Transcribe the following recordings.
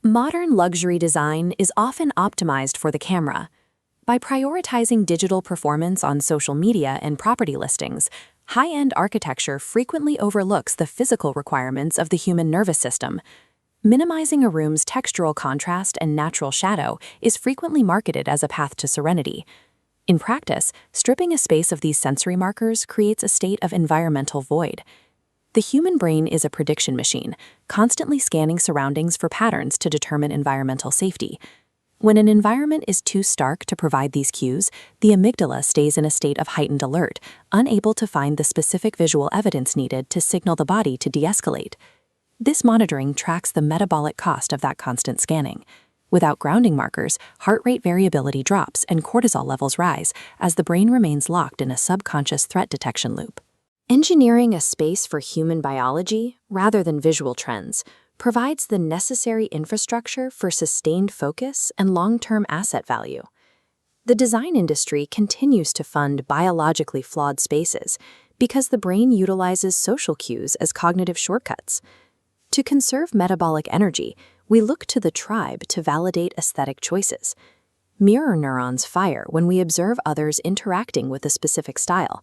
Modern luxury design is often optimized for the camera. By prioritizing digital performance on social media and property listings, high-end architecture frequently overlooks the physical requirements of the human nervous system. Minimizing a room's textural contrast and natural shadow is frequently marketed as a path to serenity. In practice, stripping a space of these sensory markers creates a state of environmental void. The human brain is a prediction machine, constantly scanning surroundings for patterns to determine environmental safety. When an environment is too stark to provide these cues, the amygdala stays in a state of heightened alert, unable to find the specific visual evidence needed to signal the body to de-escalate. This monitoring tracks the metabolic cost of that constant scanning. Without grounding markers, heart rate variability drops and cortisol levels rise as the brain remains locked in a subconscious threat detection loop. Engineering a space for human biology, rather than visual trends, provides the necessary infrastructure for sustained focus and long-term asset value. The design industry continues to fund biologically flawed spaces because the brain utilizes social cues as cognitive shortcuts. To conserve metabolic energy, we look to the tribe to validate aesthetic choices. Mirror neurons fire when we observe others interacting with a specific style.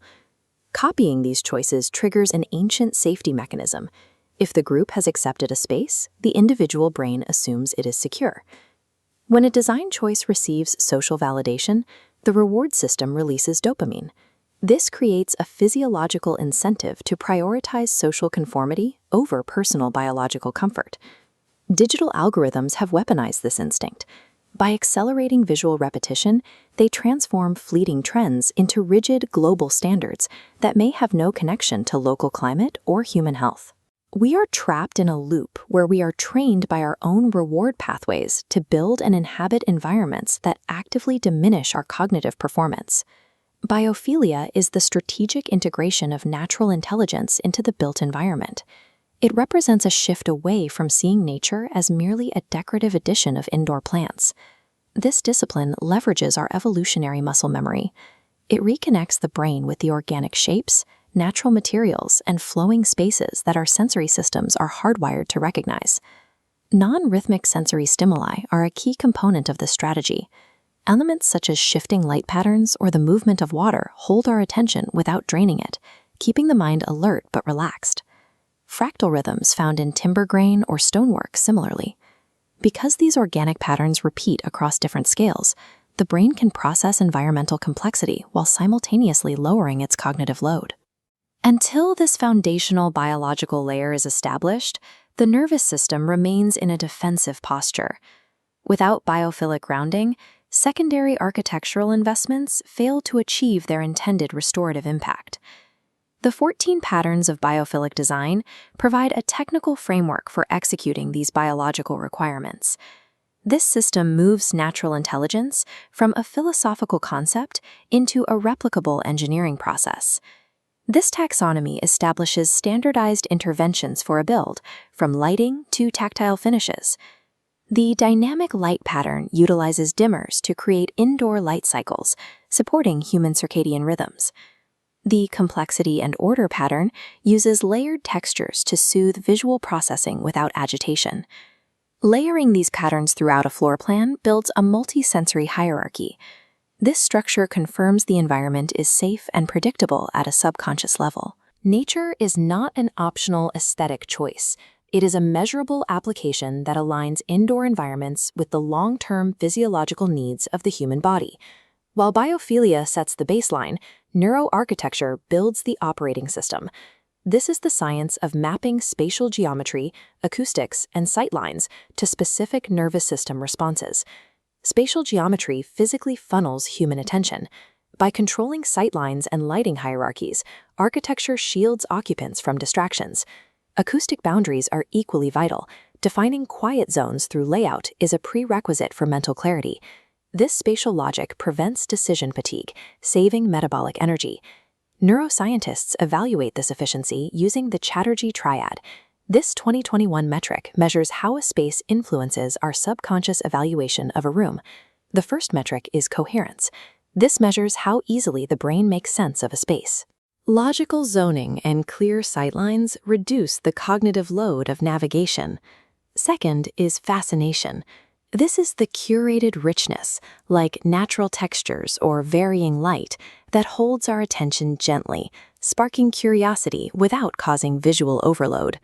Copying these choices triggers an ancient safety mechanism. If the group has accepted a space, the individual brain assumes it is secure. When a design choice receives social validation, the reward system releases dopamine. This creates a physiological incentive to prioritize social conformity over personal biological comfort. Digital algorithms have weaponized this instinct. By accelerating visual repetition, they transform fleeting trends into rigid global standards that may have no connection to local climate or human health. We are trapped in a loop where we are trained by our own reward pathways to build and inhabit environments that actively diminish our cognitive performance. Biophilia is the strategic integration of natural intelligence into the built environment. It represents a shift away from seeing nature as merely a decorative addition of indoor plants. This discipline leverages our evolutionary muscle memory. It reconnects the brain with the organic shapes, natural materials, and flowing spaces that our sensory systems are hardwired to recognize. Non-rhythmic sensory stimuli are a key component of this strategy. Elements such as shifting light patterns or the movement of water hold our attention without draining it, keeping the mind alert but relaxed. Fractal rhythms found in timber grain or stonework similarly. Because these organic patterns repeat across different scales, the brain can process environmental complexity while simultaneously lowering its cognitive load. Until this foundational biological layer is established, the nervous system remains in a defensive posture. Without biophilic grounding, secondary architectural investments fail to achieve their intended restorative impact. The 14 patterns of biophilic design provide a technical framework for executing these biological requirements. This system moves natural intelligence from a philosophical concept into a replicable engineering process. This taxonomy establishes standardized interventions for a build, from lighting to tactile finishes. The dynamic light pattern utilizes dimmers to create indoor light cycles, supporting human circadian rhythms. The complexity and order pattern uses layered textures to soothe visual processing without agitation. Layering these patterns throughout a floor plan builds a multi-sensory hierarchy. This structure confirms the environment is safe and predictable at a subconscious level. Nature is not an optional aesthetic choice. It is a measurable application that aligns indoor environments with the long-term physiological needs of the human body. While biophilia sets the baseline, neuroarchitecture builds the operating system. This is the science of mapping spatial geometry, acoustics, and sightlines to specific nervous system responses. Spatial geometry physically funnels human attention. By controlling sightlines and lighting hierarchies, architecture shields occupants from distractions. Acoustic boundaries are equally vital. Defining quiet zones through layout is a prerequisite for mental clarity. This spatial logic prevents decision fatigue, saving metabolic energy. Neuroscientists evaluate this efficiency using the Chatterjee triad. This 2021 metric measures how a space influences our subconscious evaluation of a room. The first metric is coherence. This measures how easily the brain makes sense of a space. Logical zoning and clear sightlines reduce the cognitive load of navigation. Second is fascination. This is the curated richness, like natural textures or varying light, that holds our attention gently, sparking curiosity without causing visual overload.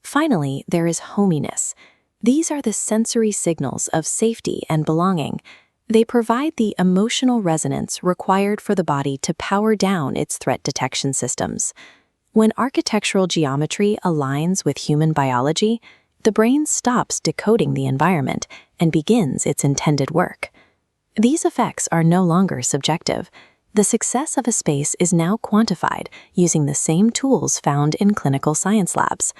Finally, there is hominess. These are the sensory signals of safety and belonging. They provide the emotional resonance required for the body to power down its threat detection systems. When architectural geometry aligns with human biology, the brain stops decoding the environment and begins its intended work. These effects are no longer subjective. The success of a space is now quantified using the same tools found in clinical science labs.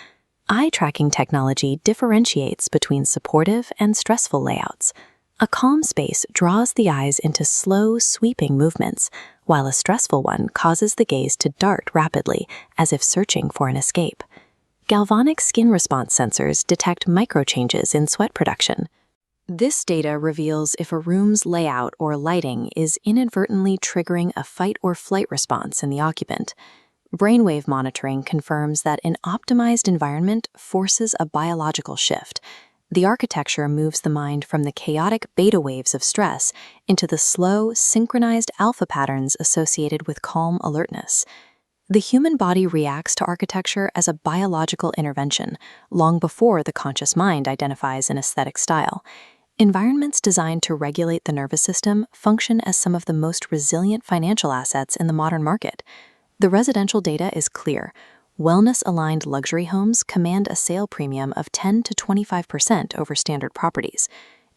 Eye tracking technology differentiates between supportive and stressful layouts. A calm space draws the eyes into slow, sweeping movements, while a stressful one causes the gaze to dart rapidly, as if searching for an escape. Galvanic skin response sensors detect microchanges in sweat production. This data reveals if a room's layout or lighting is inadvertently triggering a fight or flight response in the occupant. Brainwave monitoring confirms that an optimized environment forces a biological shift. The architecture moves the mind from the chaotic beta waves of stress into the slow, synchronized alpha patterns associated with calm alertness. The human body reacts to architecture as a biological intervention, long before the conscious mind identifies an aesthetic style. Environments designed to regulate the nervous system function as some of the most resilient financial assets in the modern market. The residential data is clear. Wellness-aligned luxury homes command a sale premium of 10 to 25% over standard properties.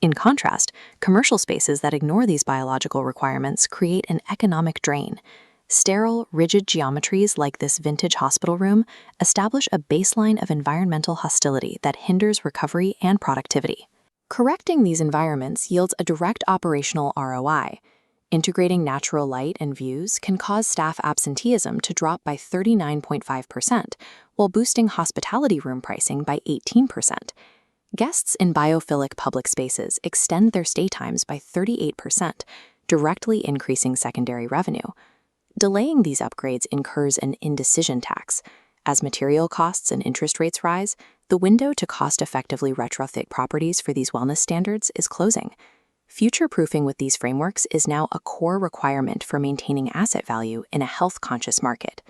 In contrast, commercial spaces that ignore these biological requirements create an economic drain. Sterile, rigid geometries like this vintage hospital room establish a baseline of environmental hostility that hinders recovery and productivity. Correcting these environments yields a direct operational ROI. Integrating natural light and views can cause staff absenteeism to drop by 39.5%, while boosting hospitality room pricing by 18%. Guests in biophilic public spaces extend their stay times by 38%, directly increasing secondary revenue. Delaying these upgrades incurs an indecision tax. As material costs and interest rates rise, the window to cost-effectively retrofit properties for these wellness standards is closing. Future-proofing with these frameworks is now a core requirement for maintaining asset value in a health-conscious market.